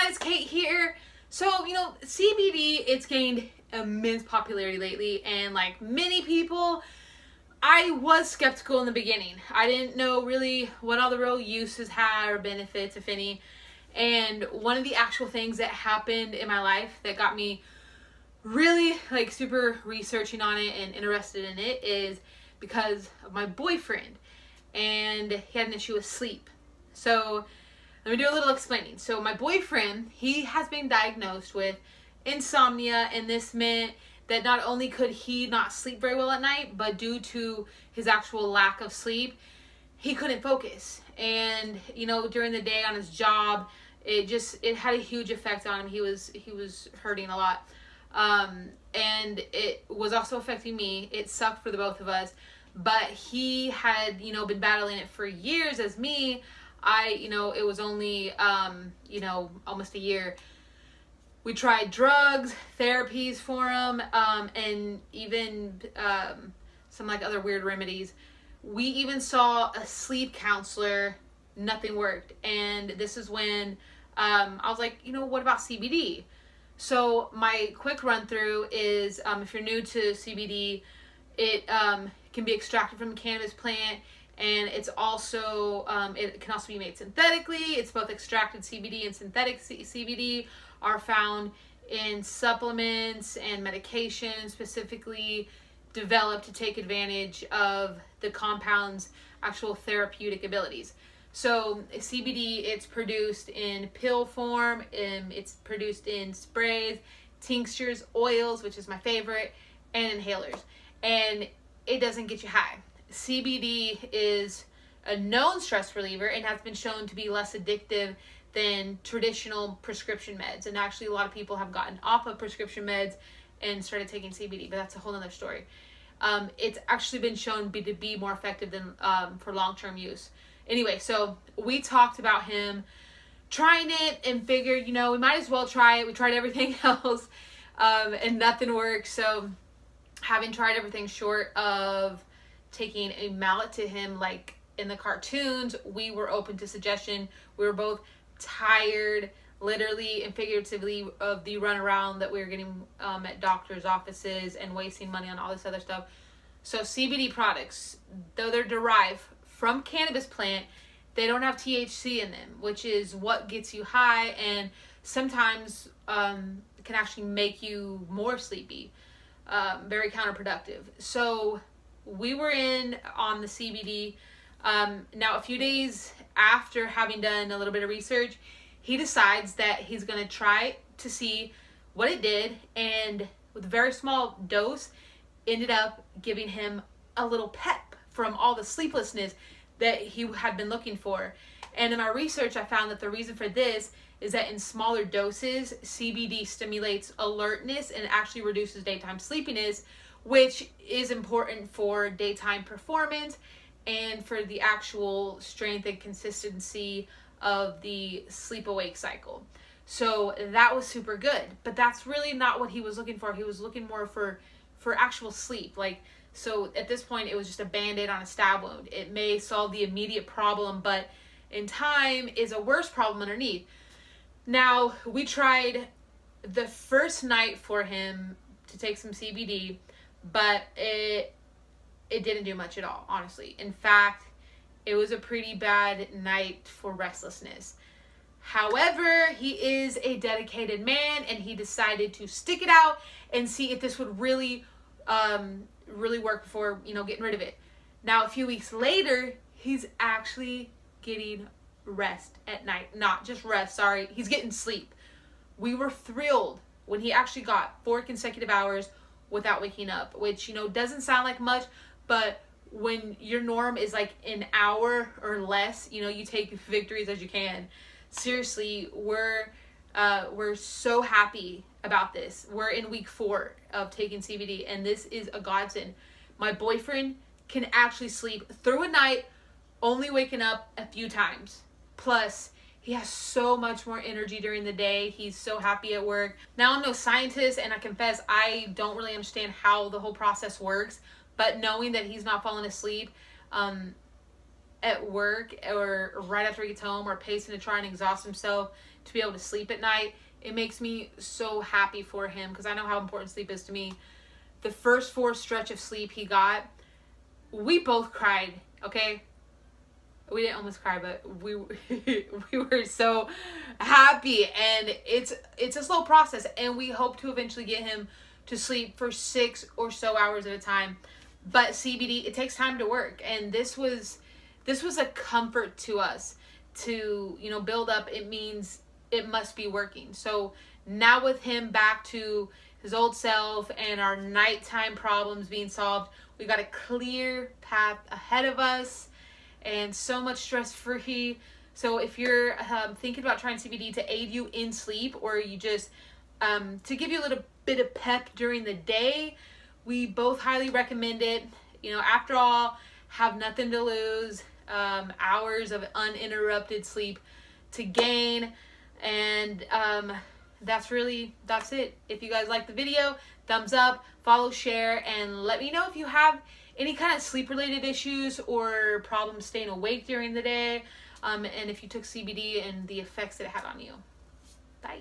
guys, Kate here. So, CBD, it's gained immense popularity lately, and like many people, I was skeptical in the beginning. I didn't know really what all the real uses had or benefits, if any. And one of the actual things that happened in my life that got me really like super researching on it and interested in it is because of my boyfriend, and he had an issue with sleep. So let me do a little explaining. So my boyfriend, he has been diagnosed with insomnia, and this meant that not only could he not sleep very well at night, but due to his actual lack of sleep, he couldn't focus. And during the day on his job, it had a huge effect on him. He was hurting a lot. And it was also affecting me. It sucked for the both of us, but he had, been battling it for years as me. It was only, almost a year. We tried drugs, therapies for him, and even, some like other weird remedies. We even saw a sleep counselor. Nothing worked. And this is when, I was like, what about CBD? So my quick run through is, if you're new to CBD, it can be extracted from a cannabis plant, and it's also it can also be made synthetically. It's both extracted CBD and synthetic CBD are found in supplements and medications specifically developed to take advantage of the compound's actual therapeutic abilities. So CBD, it's produced in pill form, it's produced in sprays, tinctures, oils, which is my favorite, and inhalers. And it doesn't get you high. CBD is a known stress reliever and has been shown to be less addictive than traditional prescription meds. And actually a lot of people have gotten off of prescription meds and started taking CBD, but that's a whole other story. It's actually been shown to be more effective than for long-term use. Anyway, so we talked about him trying it and figured, we might as well try it. We tried everything else, and nothing worked. So having tried everything short of taking a mallet to him like in the cartoons, we were open to suggestion. We were both tired, literally and figuratively, of the runaround that we were getting at doctors' offices and wasting money on all this other stuff. So CBD products, though they're derived from cannabis plant, they don't have THC in them, which is what gets you high and sometimes can actually make you more sleepy. Very counterproductive. So we were in on the CBD. Now a few days after having done a little bit of research, he decides that he's going to try to see what it did, and with a very small dose ended up giving him a little pep from all the sleeplessness that he had been looking for. And in my research, I found that the reason for this is that in smaller doses, CBD stimulates alertness and actually reduces daytime sleepiness, which is important for daytime performance and for the actual strength and consistency of the sleep-awake cycle. So that was super good, but that's really not what he was looking for. He was looking more for actual sleep. So at this point, it was just a Band-Aid on a stab wound. It may solve the immediate problem, but in time is a worse problem underneath. Now, we tried the first night for him to take some CBD, but it didn't do much at all, honestly. In fact, it was a pretty bad night for restlessness. However, he is a dedicated man, and he decided to stick it out and see if this would really work before, getting rid of it. Now, a few weeks later, he's actually getting rest at night. Not just rest, sorry. He's getting sleep. We were thrilled when he actually got 4 consecutive hours without waking up, which, doesn't sound like much, but when your norm is like an hour or less, you take victories as you can. Seriously, we're so happy about this. We're in week 4 of taking CBD, and this is a godsend. My boyfriend can actually sleep through a night, only waking up a few times. Plus, he has so much more energy during the day. He's so happy at work. Now, I'm no scientist, and I confess I don't really understand how the whole process works, but knowing that he's not falling asleep at work or right after he gets home or pacing to try and exhaust himself to be able to sleep at night. It makes me so happy for him because I know how important sleep is to me. The first 4 stretch of sleep he got, we both cried, okay? We didn't almost cry, but we were so happy, and it's a slow process, and we hope to eventually get him to sleep for 6 or so hours at a time. But CBD, it takes time to work, and this was a comfort to us to, you know, build up. It means it must be working. So now with him back to his old self and our nighttime problems being solved, we got a clear path ahead of us and so much stress free. So if you're thinking about trying CBD to aid you in sleep, or you just to give you a little bit of pep during the day, we both highly recommend it. You know, after all, have nothing to lose, hours of uninterrupted sleep to gain, and that's it. If you guys like the video, thumbs up, follow, share, and let me know if you have any kind of sleep related issues or problems staying awake during the day, and if you took CBD and the effects that it had on you. Bye.